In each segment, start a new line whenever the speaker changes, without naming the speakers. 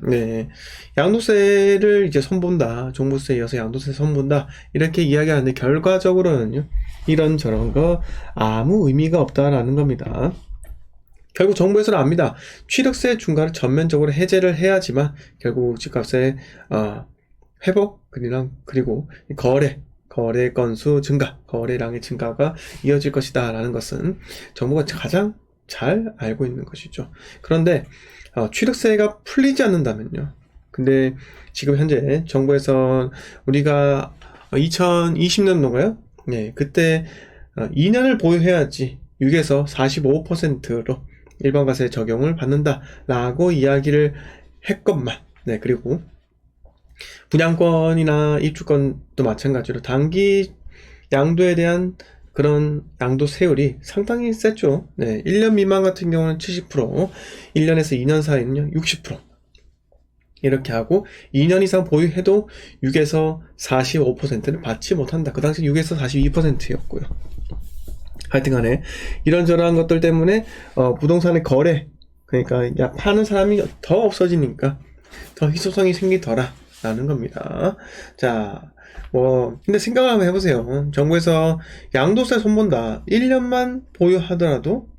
네. 양도세를 이제 손본다. 종부세에 이어서 양도세 손본다. 이렇게 이야기하는데 결과적으로는요. 이런 저런 거 아무 의미가 없다라는 겁니다. 결국 정부에서는 압니다. 취득세 중과를 전면적으로 해제를 해야지만 결국 집값의 회복 그리고 거래 건수 증가, 거래량의 증가가 이어질 것이다 라는 것은 정부가 가장 잘 알고 있는 것이죠. 그런데 취득세가 풀리지 않는다면요. 근데 지금 현재 정부에서 우리가 2020년도인가요? 네, 그때 2년을 보유해야지 6에서 45%로 일반과세 적용을 받는다라고 이야기를 했건만, 네, 그리고 분양권이나 입주권도 마찬가지로 단기 양도에 대한 그런 양도세율이 상당히 셌죠. 네, 1년 미만 같은 경우는 70%, 1년에서 2년 사이는요 60%. 이렇게 하고 2년 이상 보유해도 6에서 45%를 받지 못한다. 그 당시 6에서 42%였고요. 하여튼간에 이런저런 것들 때문에 부동산의 거래, 그러니까 파는 사람이 더 없어지니까 더 희소성이 생기더라 라는 겁니다. 자, 근데 생각을 한번 해보세요. 정부에서 양도세 손본다. 1년만 보유하더라도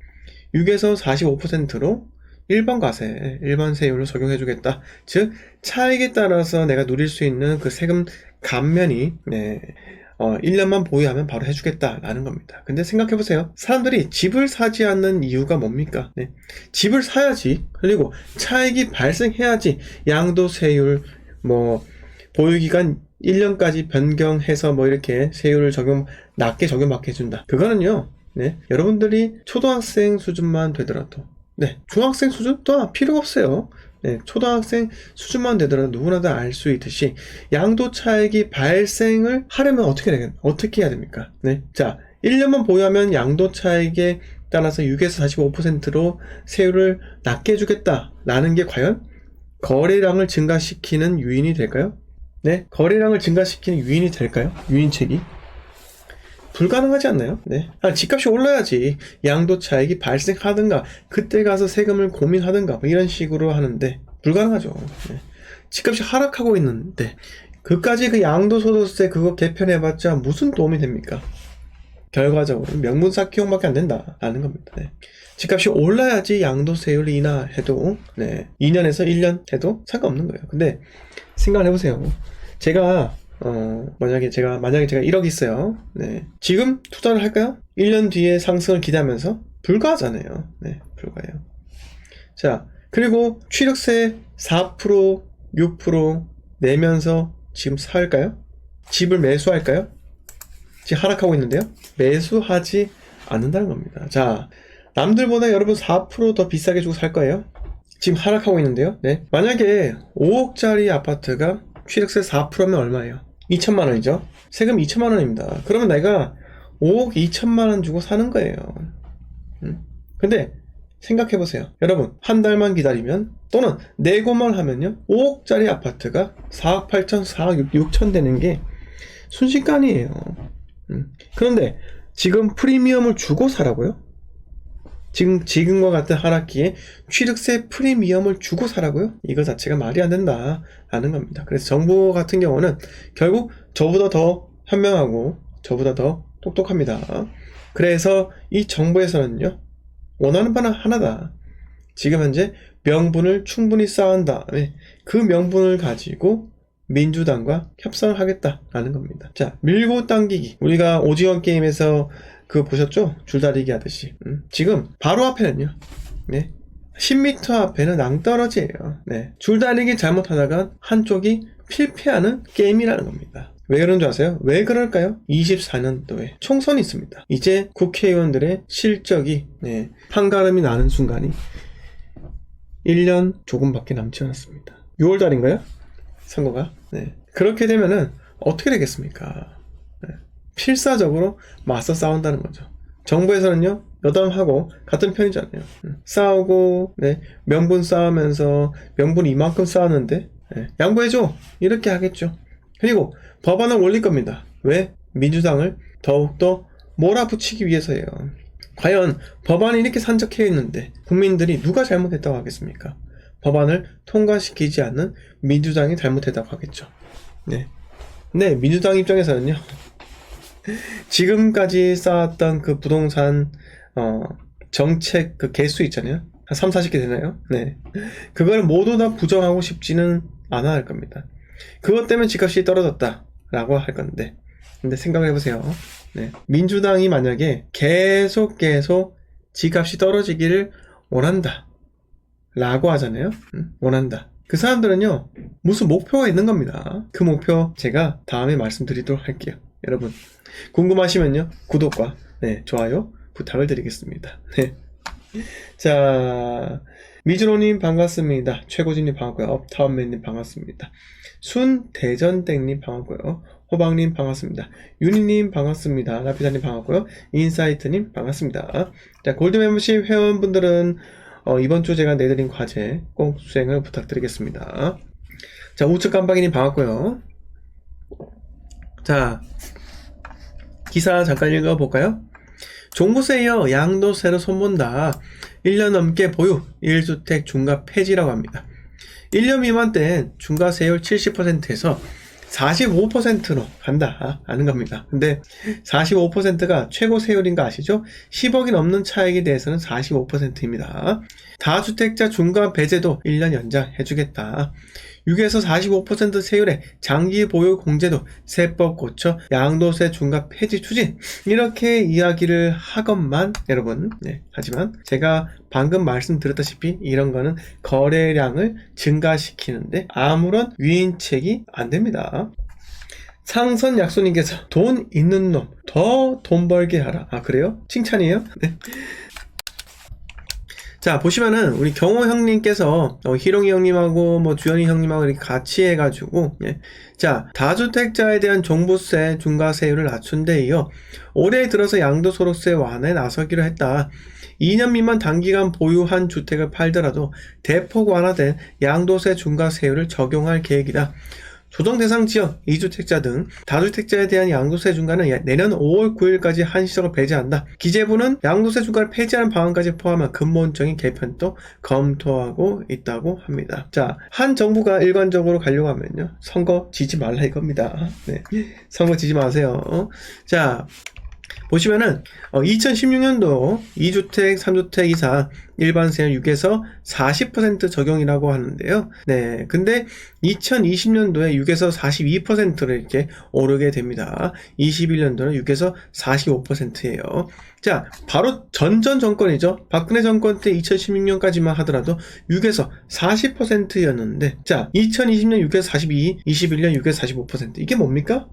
6에서 45%로 일반 세율로 적용해주겠다. 즉, 차익에 따라서 내가 누릴 수 있는 그 세금 감면이, 1년만 보유하면 바로 해주겠다라는 겁니다. 근데 생각해보세요. 사람들이 집을 사지 않는 이유가 뭡니까? 네. 집을 사야지, 그리고 차익이 발생해야지 양도세율, 보유기간 1년까지 변경해서 이렇게 세율을 낮게 적용받게 해준다. 그거는요, 네. 여러분들이 초등학생 수준만 되더라도, 네. 중학생 수준 또한 필요가 없어요. 네, 초등학생 수준만 되더라도 누구나 다 알 수 있듯이 양도 차익이 발생을 하려면 어떻게 해야 됩니까? 네. 자, 1년만 보유하면 양도 차익에 따라서 6에서 45%로 세율을 낮게 해주겠다라는 게 과연 거래량을 증가시키는 요인이 될까요? 네. 거래량을 증가시키는 요인이 될까요? 유인책이? 불가능하지 않나요? 네. 집값이 올라야지 양도 차익이 발생하든가 그때 가서 세금을 고민하든가 이런 식으로 하는데 불가능하죠. 네. 집값이 하락하고 있는데 그까지 그 양도소득세 그거 개편해봤자 무슨 도움이 됩니까? 결과적으로 명분 쌓기 용밖에 안 된다라는 겁니다. 네. 집값이 올라야지 양도세율이 인하해도 2년에서 1년 해도 상관없는 거예요. 근데 생각을 해보세요. 제가 만약에 제가 1억 있어요. 네. 지금 투자를 할까요? 1년 뒤에 상승을 기대하면서 불가하잖아요. 네, 불가해요. 자, 그리고 취득세 4%, 6% 내면서 지금 살까요? 집을 매수할까요? 지금 하락하고 있는데요. 매수하지 않는다는 겁니다. 자, 남들보다 여러분 4% 더 비싸게 주고 살 거예요. 지금 하락하고 있는데요. 네. 만약에 5억짜리 아파트가 취득세 4%면 얼마예요? 2천만 원이죠. 세금 2천만 원입니다. 그러면 내가 5억 2천만 원 주고 사는 거예요. 근데 생각해보세요. 여러분, 한 달만 기다리면 또는 내고만 하면요 5억짜리 아파트가 4억 8천, 4억 6천 되는 게 순식간이에요. 그런데 지금 프리미엄을 주고 사라고요? 지금과 같은 하락기에 취득세 프리미엄을 주고 사라고요? 이거 자체가 말이 안 된다라는 겁니다. 그래서 정부 같은 경우는 결국 저보다 더 현명하고 저보다 더 똑똑합니다. 그래서 이 정부에서는요, 원하는 바는 하나다. 지금 현재 명분을 충분히 쌓은 다음에 그 명분을 가지고 민주당과 협상을 하겠다라는 겁니다. 자, 밀고 당기기. 우리가 오징어 게임에서 그거 보셨죠? 줄다리기 하듯이. 지금 바로 앞에는요. 네. 10m 앞에는 낭떠러지예요. 네. 줄다리기 잘못하다가 한쪽이 필패하는 게임이라는 겁니다. 왜 그런 줄 아세요? 왜 그럴까요? 24년도에 총선이 있습니다. 이제 국회의원들의 실적이 판가름이 나는 순간이 1년 조금밖에 남지 않았습니다. 6월달인가요? 선거가. 네. 그렇게 되면은 어떻게 되겠습니까? 필사적으로 맞서 싸운다는 거죠. 정부에서는요, 여당하고 같은 편이잖아요. 싸우고, 명분 쌓으면서 명분 이만큼 쌓았는데, 양보해줘! 이렇게 하겠죠. 그리고 법안을 올릴 겁니다. 왜? 민주당을 더욱더 몰아붙이기 위해서예요. 과연 법안이 이렇게 산적해 있는데 국민들이 누가 잘못했다고 하겠습니까? 법안을 통과시키지 않는 민주당이 잘못했다고 하겠죠. 네. 네, 민주당 입장에서는요. 지금까지 쌓았던 그 부동산 정책 그 개수 있잖아요. 한 3, 40개 되나요? 네. 그걸 모두 다 부정하고 싶지는 않아 할 겁니다. 그것 때문에 집값이 떨어졌다라고 할 건데. 근데 생각을 해보세요. 네. 민주당이 만약에 계속 집값이 떨어지기를 원한다 라고 하잖아요. 원한다. 그 사람들은요, 무슨 목표가 있는 겁니다. 그 목표 제가 다음에 말씀드리도록 할게요. 여러분, 궁금하시면요, 구독과 좋아요 부탁을 드리겠습니다. 네. 자, 미즈노님 반갑습니다. 최고진님 반갑고요. 업타운맨님 반갑습니다. 순대전땡님 반갑고요. 호박님 반갑습니다. 유니님 반갑습니다. 라피다님 반갑고요. 인사이트님 반갑습니다. 자, 골드 멤버십 회원분들은 이번 주 제가 내드린 과제 꼭 수행을 부탁드리겠습니다. 자, 우측 깜빡이님 반갑고요. 자, 기사 잠깐 읽어볼까요? 종부세 이어 양도세로 손본다. 1년 넘게 보유 1주택 중과 폐지라고 합니다. 1년 미만 땐 중과세율 70%에서 45%로 간다 하는 겁니다. 근데 45%가 최고 세율인 거 아시죠? 10억이 넘는 차액에 대해서는 45%입니다. 다주택자 중과 배제도 1년 연장해주겠다. 6에서 45% 세율의 장기 보유 공제도 세법 고쳐 양도세 중과 폐지 추진, 이렇게 이야기를 하건만 여러분, 하지만 제가 방금 말씀드렸다시피 이런 거는 거래량을 증가시키는데 아무런 위인책이 안 됩니다. 상선 약소님께서 돈 있는 놈 더 돈 벌게 하라. 아, 그래요? 칭찬이에요? 네. 자, 보시면은 우리 경호 형님께서 희롱이 형님하고 주현이 형님하고 이렇게 같이 해가지고, 자, 다주택자에 대한 종부세 중과세율을 낮춘 데 이어 올해 들어서 양도소득세 완화에 나서기로 했다. 2년 미만 단기간 보유한 주택을 팔더라도 대폭 완화된 양도세 중과세율을 적용할 계획이다. 조정 대상 지역, 2주택자 등 다주택자에 대한 양도세 중과는 내년 5월 9일까지 한시적으로 배제한다. 기재부는 양도세 중과를 폐지하는 방안까지 포함한 근본적인 개편도 검토하고 있다고 합니다. 자, 한 정부가 일관적으로 가려고 하면요, 선거 지지 말라 이겁니다. 네, 선거 지지 마세요. 자, 보시면은 2016년도 2주택, 3주택 이상 일반세율 6에서 40% 적용이라고 하는데요. 네, 근데 2020년도에 6에서 42%로 이렇게 오르게 됩니다. 21년도는 6에서 45%예요. 자, 바로 전 정권이죠. 박근혜 정권 때 2016년까지만 하더라도 6에서 40%였는데, 자, 2020년 6에서 42, 21년 6에서 45%. 이게 뭡니까?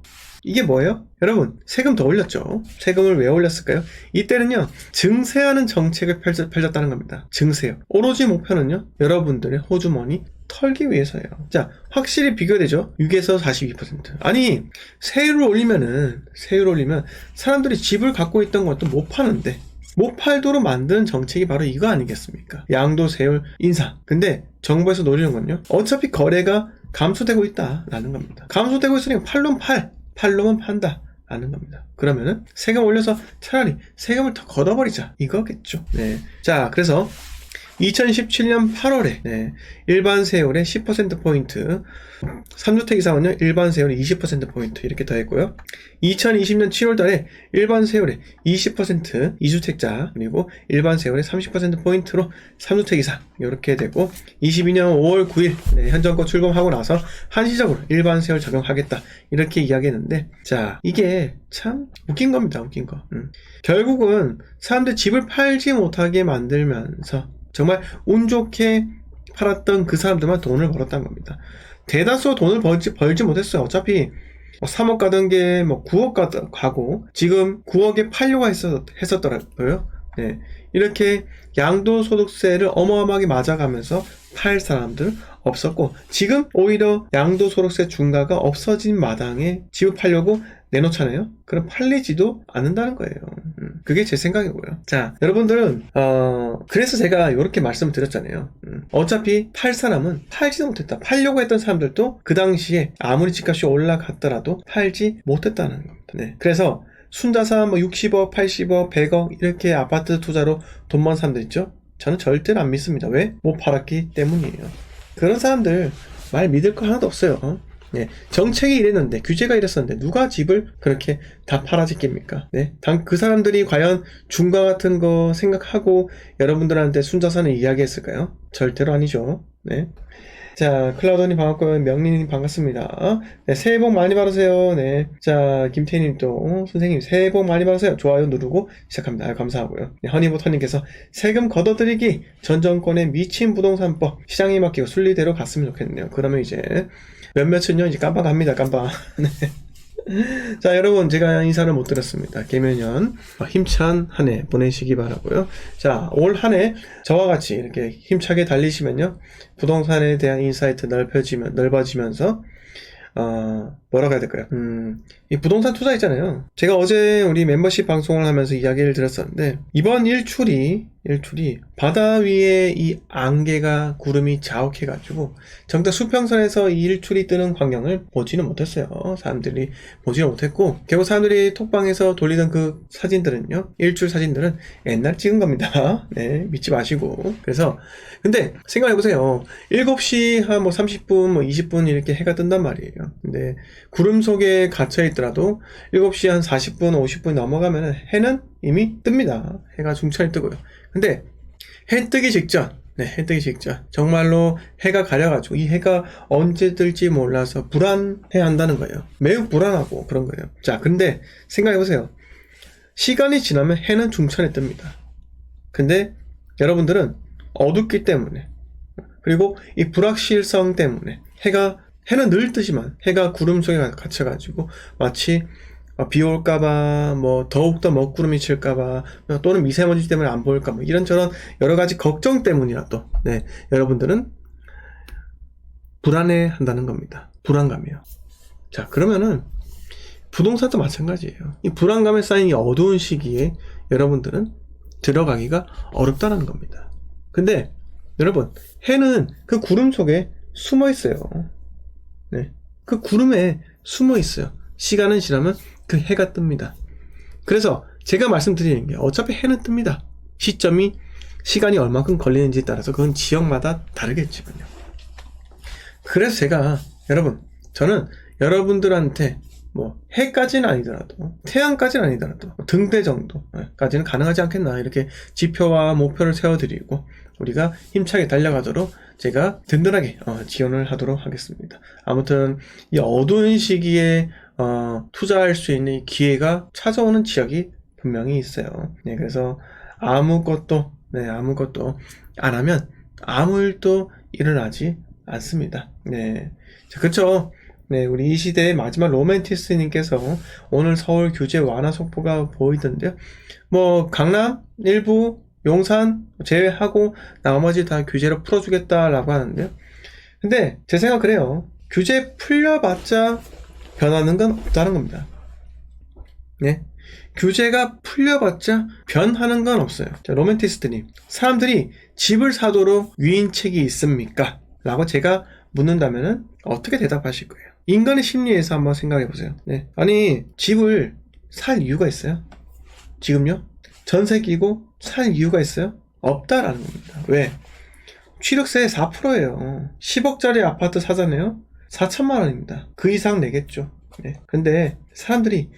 이게 뭐예요? 여러분, 세금 더 올렸죠. 세금을 왜 올렸을까요? 이때는요, 증세하는 정책을 펼쳤다는 겁니다. 증세요. 오로지 목표는요, 여러분들의 호주머니 털기 위해서예요. 자, 확실히 비교되죠? 6에서 42%. 아니, 세율을 올리면 사람들이 집을 갖고 있던 것도 못 파는데, 못 팔도록 만드는 정책이 바로 이거 아니겠습니까? 양도세율 인상. 근데 정부에서 노리는 건요, 어차피 거래가 감소되고 있다라는 겁니다. 감소되고 있으니까 팔로만 판다 라는 겁니다. 그러면은 세금 올려서 차라리 세금을 더 걷어버리자 이거겠죠. 네. 자, 그래서 2017년 8월에 일반 세율의 10%포인트, 3주택 이상은요 일반 세율의 20%포인트 이렇게 더했고요. 2020년 7월달에 일반 세율의 20%, 2주택자 그리고 일반 세율의 30%포인트로 3주택 이상 이렇게 되고, 22년 5월 9일 현 정권 출범하고 나서 한시적으로 일반 세율 적용하겠다 이렇게 이야기했는데, 자, 이게 참 웃긴 겁니다. 웃긴 거. 결국은 사람들 집을 팔지 못하게 만들면서 정말 운 좋게 팔았던 그 사람들만 돈을 벌었다는 겁니다. 대다수 돈을 벌지 못했어요. 어차피 3억 가던 게 9억 가고 지금 9억에 팔려고 했었더라고요. 네. 이렇게 양도소득세를 어마어마하게 맞아가면서 팔 사람들 없었고, 지금 오히려 양도소득세 중과가 없어진 마당에 집을 팔려고 내놓잖아요. 그럼 팔리지도 않는다는 거예요. 그게 제 생각이고요. 자, 여러분들은 그래서 제가 이렇게 말씀을 드렸잖아요. 어차피 팔 사람은 팔지도 못했다. 팔려고 했던 사람들도 그 당시에 아무리 집값이 올라갔더라도 팔지 못했다는 겁니다. 네. 그래서 순자산 60억, 80억, 100억 이렇게 아파트 투자로 돈 번 사람들 있죠? 저는 절대로 안 믿습니다. 왜? 못 팔았기 때문이에요. 그런 사람들 말 믿을 거 하나도 없어요. 네, 정책이 이랬는데, 규제가 이랬었는데 누가 집을 그렇게 다 팔아짓깁니까? 네, 그 사람들이 과연 중과 같은 거 생각하고 여러분들한테 순자산을 이야기했을까요? 절대로 아니죠. 네. 자, 클라우드님 반갑고요. 명리님 반갑습니다. 네, 새해 복 많이 받으세요. 네. 자, 김태희님 또, 선생님 새해 복 많이 받으세요. 좋아요 누르고 시작합니다. 아유, 감사하고요. 네, 허니버터님께서 세금 걷어들이기, 전 정권의 미친 부동산법, 시장에 맡기고 순리대로 갔으면 좋겠네요. 그러면 이제 몇몇은요, 이제 깜빡합니다. 깜빡. 네. 자, 여러분, 제가 인사를 못 드렸습니다. 개면연 힘찬 한 해 보내시기 바라고요. 자, 올 한 해 저와 같이 이렇게 힘차게 달리시면요, 부동산에 대한 인사이트 넓어지면서 뭐라고 해야 될까요? 이 부동산 투자 있잖아요. 제가 어제 우리 멤버십 방송을 하면서 이야기를 드렸었는데, 이번 일출이 바다 위에 이 안개가 구름이 자욱해가지고 정작 수평선에서 이 일출이 뜨는 광경을 보지는 못했어요. 사람들이 보지는 못했고, 결국 사람들이 톡방에서 돌리던 그 사진들은요, 일출 사진들은 옛날 찍은 겁니다. 네, 믿지 마시고. 그래서 근데 생각해보세요. 7시 한 뭐 30분, 뭐 20분 이렇게 해가 뜬단 말이에요. 근데 구름 속에 갇혀 있더라도 7시 한 40분, 50분 넘어가면 해는 이미 뜹니다. 해가 중천히 뜨고요. 근데 해 뜨기 직전, 정말로 해가 가려가지고 이 해가 언제 뜰지 몰라서 불안해 한다는 거예요. 매우 불안하고 그런 거예요. 자, 근데 생각해보세요. 시간이 지나면 해는 중천에 뜹니다. 근데 여러분들은 어둡기 때문에, 그리고 이 불확실성 때문에 해는 늘 뜨지만 해가 구름 속에 갇혀가지고 마치 비 올까봐, 뭐 더욱더 먹구름이 칠까봐, 또는 미세먼지 때문에 안 보일까, 뭐 이런저런 여러가지 걱정 때문이라도, 네, 여러분들은 불안해 한다는 겁니다. 불안감이요. 자, 그러면은 부동산도 마찬가지예요. 이 불안감에 쌓인 이 어두운 시기에 여러분들은 들어가기가 어렵다는 겁니다. 근데 여러분, 해는 그 구름 속에 숨어 있어요. 네, 그 구름에 숨어 있어요. 시간은 지나면 그 해가 뜹니다. 그래서 제가 말씀드리는 게, 어차피 해는 뜹니다. 시간이 얼마큼 걸리는지에 따라서 그건 지역마다 다르겠지만요. 그래서 저는 여러분들한테 뭐 해까지는 아니더라도, 태양까지는 아니더라도 등대 정도까지는 가능하지 않겠나, 이렇게 지표와 목표를 세워드리고 우리가 힘차게 달려가도록 제가 든든하게 지원을 하도록 하겠습니다. 아무튼 이 어두운 시기에 투자할 수 있는 기회가 찾아오는 지역이 분명히 있어요. 네, 그래서 아무것도 안 하면 아무 일도 일어나지 않습니다. 네, 자, 그쵸? 네, 우리 이 시대의 마지막 로맨티스트님께서 오늘 서울 규제 완화 속보가 보이던데요. 뭐 강남 일부, 용산 제외하고 나머지 다 규제로 풀어주겠다라고 하는데요. 근데 제 생각 그래요. 규제 풀려봤자 변하는 건 없다는 겁니다. 네, 규제가 풀려봤자 변하는 건 없어요. 자, 로맨티스트님, 사람들이 집을 사도록 위인책이 있습니까? 라고 제가 묻는다면은 어떻게 대답하실 거예요? 인간의 심리에서 한번 생각해보세요. 네, 아니 집을 살 이유가 있어요? 지금요? 전세 끼고 살 이유가 있어요? 없다라는 겁니다. 왜? 취득세 4%예요. 10억짜리 아파트 사잖아요? 4천만 원입니다. 그 이상 내겠죠. 네. 근데 사람들이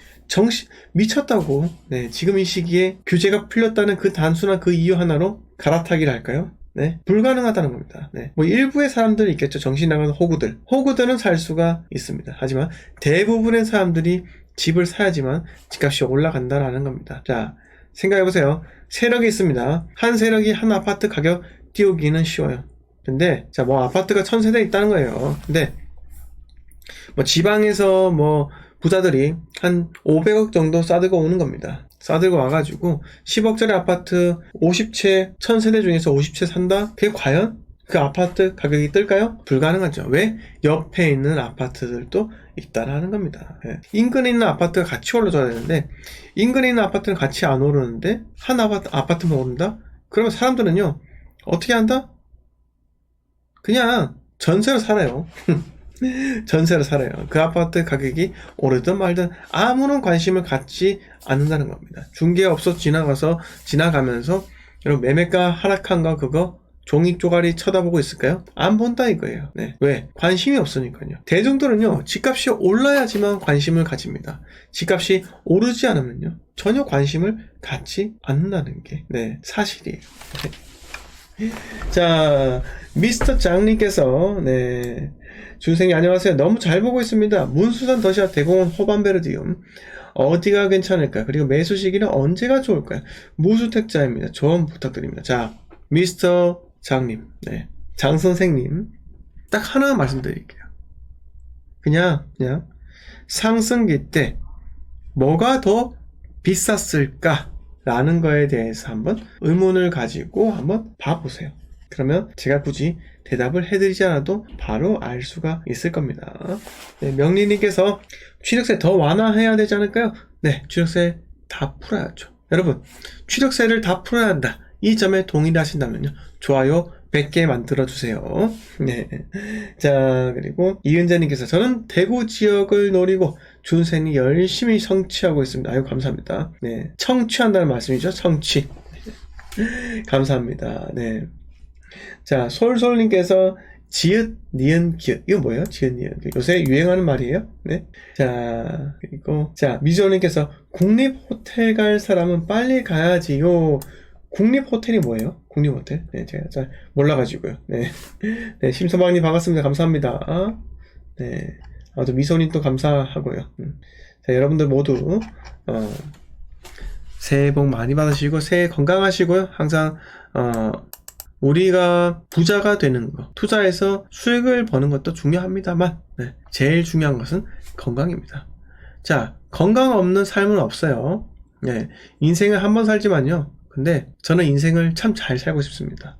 미쳤다고, 네, 지금 이 시기에 규제가 풀렸다는 그 단순한 그 이유 하나로 갈아타기를 할까요? 네, 불가능하다는 겁니다. 네, 뭐 일부의 사람들이 있겠죠. 정신 나간 호구들은 살 수가 있습니다. 하지만 대부분의 사람들이 집을 사야지만 집값이 올라간다라는 겁니다. 자, 생각해보세요. 세력이 있습니다. 한 세력이 한 아파트 가격 띄우기는 쉬워요. 근데 자, 뭐 아파트가 1000세대 있다는 거예요. 근데 뭐 지방에서 뭐 부자들이 한 500억 정도 싸들고 오는 겁니다. 싸들고 와가지고 10억짜리 아파트 50채, 1000세대 중에서 50채 산다? 그게 과연 그 아파트 가격이 뜰까요? 불가능하죠. 왜? 옆에 있는 아파트들도 있다라는 겁니다. 예. 인근에 있는 아파트가 같이 올라줘야 되는데, 인근에 있는 아파트는 같이 안 오르는데 한 아파트만 오른다? 그러면 사람들은요, 어떻게 한다? 그냥 전세로 살아요. 전세로 살아요. 그 아파트 가격이 오르든 말든 아무런 관심을 갖지 않는다는 겁니다. 중개업소 지나가면서 여러분, 매매가 하락한 거 그거 종이 쪼가리 쳐다보고 있을까요? 안 본다 이거예요. 네. 왜? 관심이 없으니까요. 대중들은요, 집값이 올라야지만 관심을 가집니다. 집값이 오르지 않으면요, 전혀 관심을 갖지 않는다는 게, 네, 사실이에요. 네. 자, 미스터 장님께서, 네, 준생님 안녕하세요. 너무 잘 보고 있습니다. 문수산 더샷 대공원 호반베르디움. 어디가 괜찮을까요? 그리고 매수 시기는 언제가 좋을까요? 무주택자입니다. 조언 부탁드립니다. 자, 미스터 장님, 네, 장 선생님, 딱 하나 말씀드릴게요. 그냥 상승기 때 뭐가 더 비쌌을까? 라는 거에 대해서 한번 의문을 가지고 한번 봐보세요. 그러면 제가 굳이 대답을 해드리지 않아도 바로 알 수가 있을 겁니다. 네, 명리님께서 취득세 더 완화해야 되지 않을까요? 네, 취득세 다 풀어야죠. 여러분, 취득세를 다 풀어야 한다. 이 점에 동의를 하신다면요, 좋아요 100개 만들어주세요. 네. 자, 그리고 이은재님께서 저는 대구 지역을 노리고 준생이 열심히 성취하고 있습니다. 아유, 감사합니다. 네. 청취한다는 말씀이죠. 청취. 감사합니다. 네. 자, 솔솔님께서 지읒, 니은, 기읒. 이거 뭐예요? 지읒, 니은, 기읒. 요새 유행하는 말이에요? 네. 자, 그리고, 자, 미조님께서 국립호텔 갈 사람은 빨리 가야지요. 국립호텔이 뭐예요? 국립호텔? 네, 제가 잘 몰라가지고요. 네. 네, 심서방님 반갑습니다. 감사합니다. 네. 아무튼 미소님 또 감사하고요. 자, 여러분들 모두, 새해 복 많이 받으시고, 새해 건강하시고요. 항상, 우리가 부자가 되는 거, 투자해서 수익을 버는 것도 중요합니다만, 네, 제일 중요한 것은 건강입니다. 자, 건강 없는 삶은 없어요. 네, 인생을 한 번 살지만요. 근데 저는 인생을 참 잘 살고 싶습니다.